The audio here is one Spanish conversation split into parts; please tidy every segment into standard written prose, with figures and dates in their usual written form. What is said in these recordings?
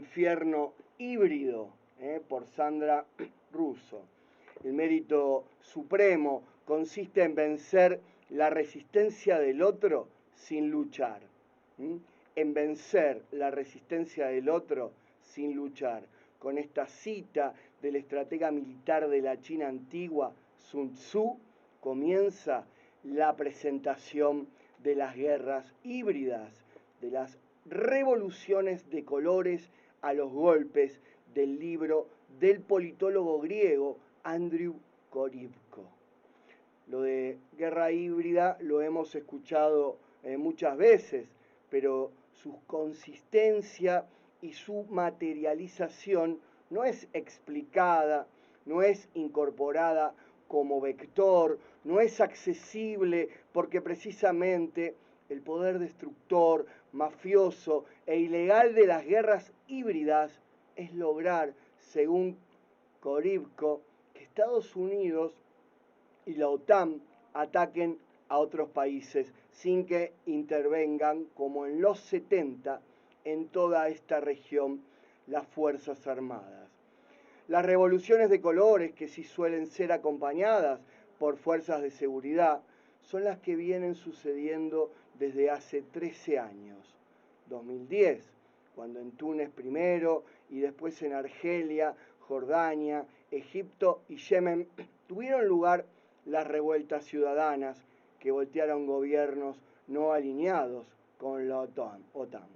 infierno híbrido, por Sandra Russo. El mérito supremo consiste en vencer la resistencia del otro sin luchar. En vencer la resistencia del otro sin luchar. Con esta cita del estratega militar de la China antigua, Sun Tzu, comienza la presentación de las guerras híbridas, de las revoluciones de colores a los golpes del libro del politólogo griego Andrew Korybko. Lo de guerra híbrida lo hemos escuchado muchas veces, pero su consistencia y su materialización no es explicada, no es incorporada como vector, no es accesible porque precisamente el poder destructor, mafioso e ilegal de las guerras híbridas es lograr, según Korybko, que Estados Unidos y la OTAN ataquen a otros países sin que intervengan, como en los 70, en toda esta región las Fuerzas Armadas. Las revoluciones de colores, que sí suelen ser acompañadas por fuerzas de seguridad, son las que vienen sucediendo desde hace 13 años. 2010, cuando en Túnez primero y después en Argelia, Jordania, Egipto y Yemen tuvieron lugar las revueltas ciudadanas que voltearon gobiernos no alineados con la OTAN.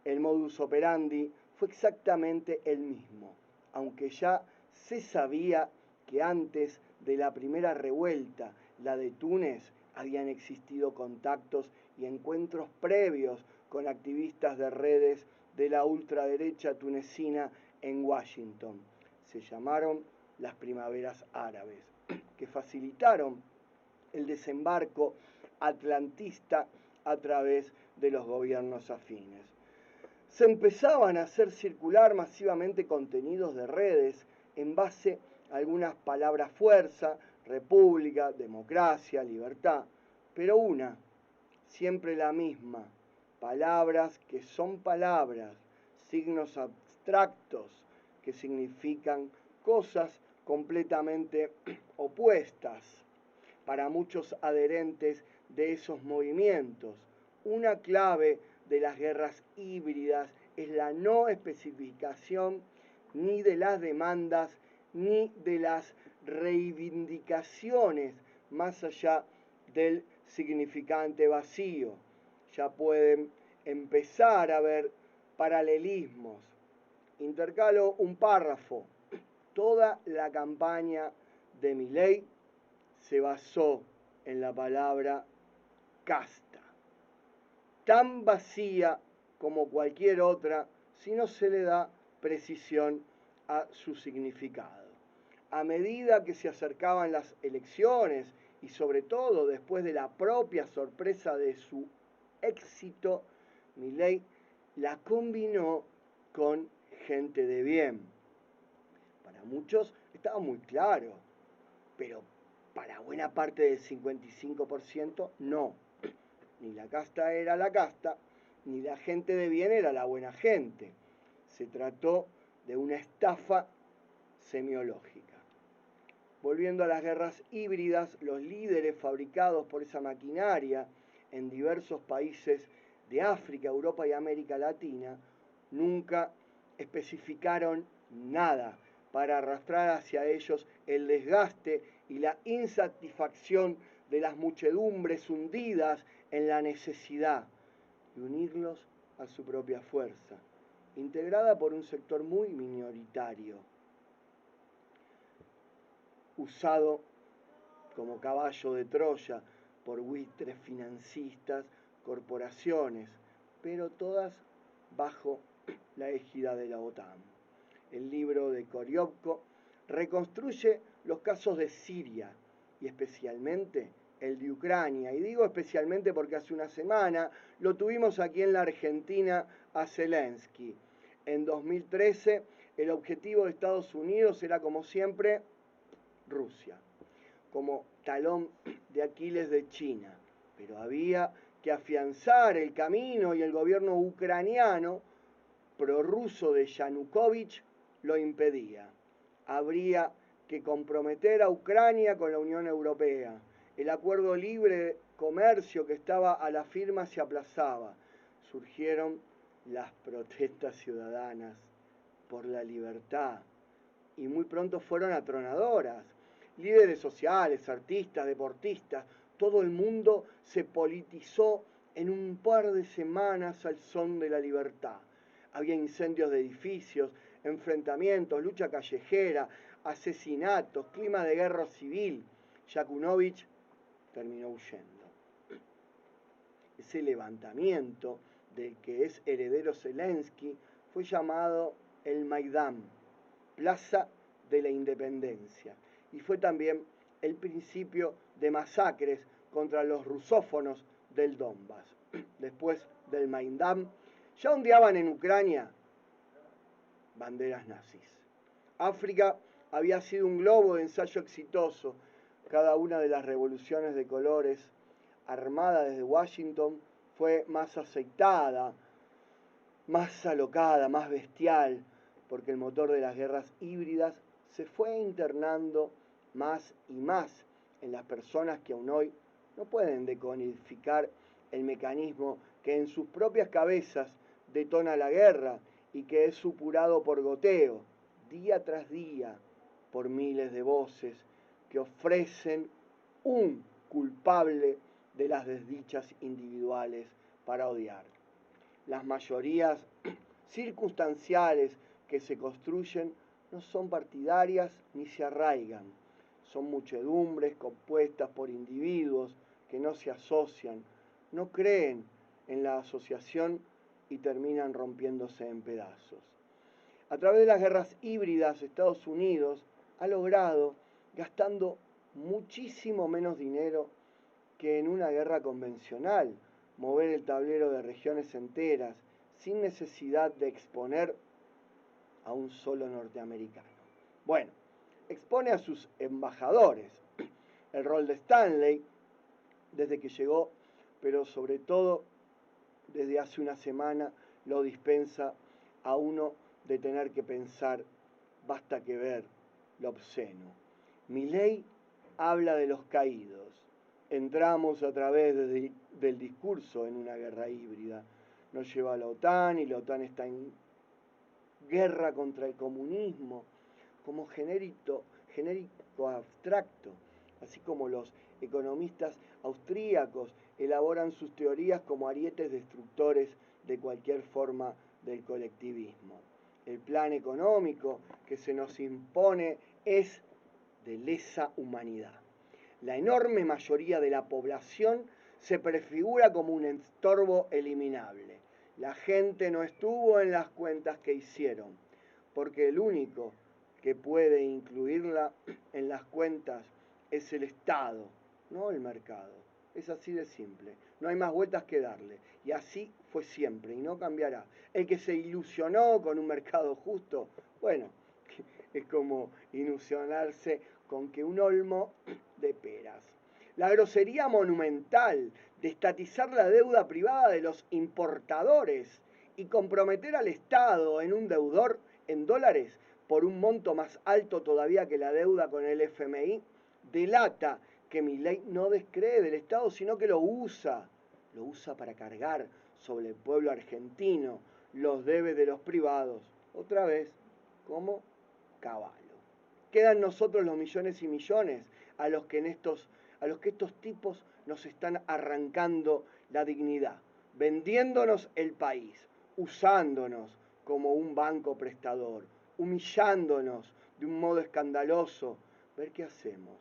El modus operandi fue exactamente el mismo, aunque ya se sabía que antes de la primera revuelta, la de Túnez, habían existido contactos y encuentros previos con activistas de redes de la ultraderecha tunecina en Washington. Se llamaron las primaveras árabes, que facilitaron el desembarco atlantista a través de los gobiernos afines. Se empezaban a hacer circular masivamente contenidos de redes en base a algunas palabras fuerza, república, democracia, libertad, pero siempre la misma, palabras que son palabras, signos abstractos que significan cosas completamente opuestas para muchos adherentes de esos movimientos. Una clave de las guerras híbridas es la no especificación ni de las demandas ni de las reivindicaciones más allá del significante vacío. Ya pueden empezar a ver paralelismos. Intercalo un párrafo. Toda la campaña de Milei se basó en la palabra casta, tan vacía como cualquier otra si no se le da precisión a su significado. A medida que se acercaban las elecciones y sobre todo después de la propia sorpresa de su éxito, Milei la combinó con gente de bien. Para muchos estaba muy claro, pero para buena parte del 55% no. Ni la casta era la casta, ni la gente de bien era la buena gente. Se trató de una estafa semiológica. Volviendo a las guerras híbridas, los líderes fabricados por esa maquinaria en diversos países de África, Europa y América Latina nunca especificaron nada para arrastrar hacia ellos el desgaste y la insatisfacción de las muchedumbres hundidas en la necesidad y unirlos a su propia fuerza, integrada por un sector muy minoritario, usado como caballo de Troya por buitres financistas, corporaciones, pero todas bajo la égida de la OTAN. El libro de Korybko reconstruye los casos de Siria y especialmente el de Ucrania. Y digo especialmente porque hace una semana lo tuvimos aquí en la Argentina a Zelensky. En 2013 el objetivo de Estados Unidos era, como siempre, Rusia, como talón de Aquiles de China. Pero había que afianzar el camino y el gobierno ucraniano prorruso de Yanukovych lo impedía. Habría que comprometer a Ucrania con la Unión Europea. El acuerdo libre de comercio que estaba a la firma se aplazaba. Surgieron las protestas ciudadanas por la libertad y muy pronto fueron atronadoras. Líderes sociales, artistas, deportistas, todo el mundo se politizó en un par de semanas al son de la libertad. Había incendios de edificios, enfrentamientos, lucha callejera, asesinatos, clima de guerra civil. Yanukovych terminó huyendo. Ese levantamiento del que es heredero Zelensky fue llamado el Maidán, Plaza de la Independencia, y fue también el principio de masacres contra los rusófonos del Donbass. Después del Maidán, ya ondeaban en Ucrania banderas nazis. África había sido un globo de ensayo exitoso. Cada una de las revoluciones de colores armada desde Washington fue más aceitada, más alocada, más bestial, porque el motor de las guerras híbridas se fue internando más y más en las personas que aún hoy no pueden decodificar el mecanismo que en sus propias cabezas detona la guerra y que es supurado por goteo, día tras día, por miles de voces que ofrecen un culpable de las desdichas individuales para odiar. Las mayorías circunstanciales que se construyen no son partidarias ni se arraigan. Son muchedumbres compuestas por individuos que no se asocian, no creen en la asociación y terminan rompiéndose en pedazos. A través de las guerras híbridas, Estados Unidos ha logrado, gastando muchísimo menos dinero que en una guerra convencional, mover el tablero de regiones enteras sin necesidad de exponer a un solo norteamericano. Bueno, expone a sus embajadores. El rol de Stanley, desde que llegó, pero sobre todo desde hace una semana, lo dispensa a uno de tener que pensar, basta que ver lo obsceno. Milei habla de los caídos. Entramos a través del discurso en una guerra híbrida. Nos lleva a la OTAN y la OTAN está en guerra contra el comunismo como genérico abstracto, así como los economistas austríacos elaboran sus teorías como arietes destructores de cualquier forma del colectivismo. El plan económico que se nos impone es de lesa humanidad. La enorme mayoría de la población se prefigura como un estorbo eliminable. La gente no estuvo en las cuentas que hicieron, porque el único que puede incluirla en las cuentas es el Estado, no el mercado. Es así de simple. No hay más vueltas que darle. Y así fue siempre y no cambiará. El que se ilusionó con un mercado justo, bueno, es como ilusionarse con que un olmo de peras. La grosería monumental de estatizar la deuda privada de los importadores y comprometer al Estado en un deudor en dólares por un monto más alto todavía que la deuda con el FMI, delata que Milei no descree del Estado, sino que lo usa para cargar sobre el pueblo argentino los debes de los privados, otra vez como caballo. Quedan nosotros los millones y millones a los que estos tipos nos están arrancando la dignidad, vendiéndonos el país, usándonos como un banco prestador, humillándonos de un modo escandaloso. Ver qué hacemos.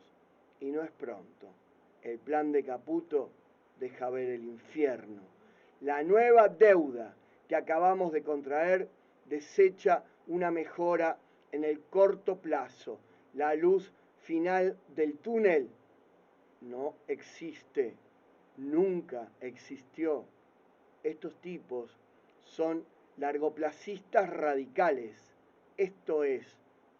Y no es pronto. El plan de Caputo deja ver el infierno. La nueva deuda que acabamos de contraer desecha una mejora en el corto plazo. La luz final del túnel no existe, nunca existió. Estos tipos son largoplacistas radicales. Esto es,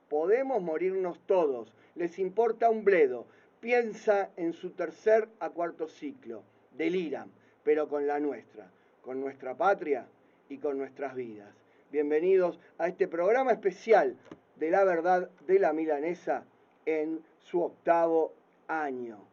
podemos morirnos todos, les importa un bledo, piensa en su tercer a cuarto ciclo, deliran, pero con la nuestra, con nuestra patria y con nuestras vidas. Bienvenidos a este programa especial de la verdad de la milanesa en su 8º año.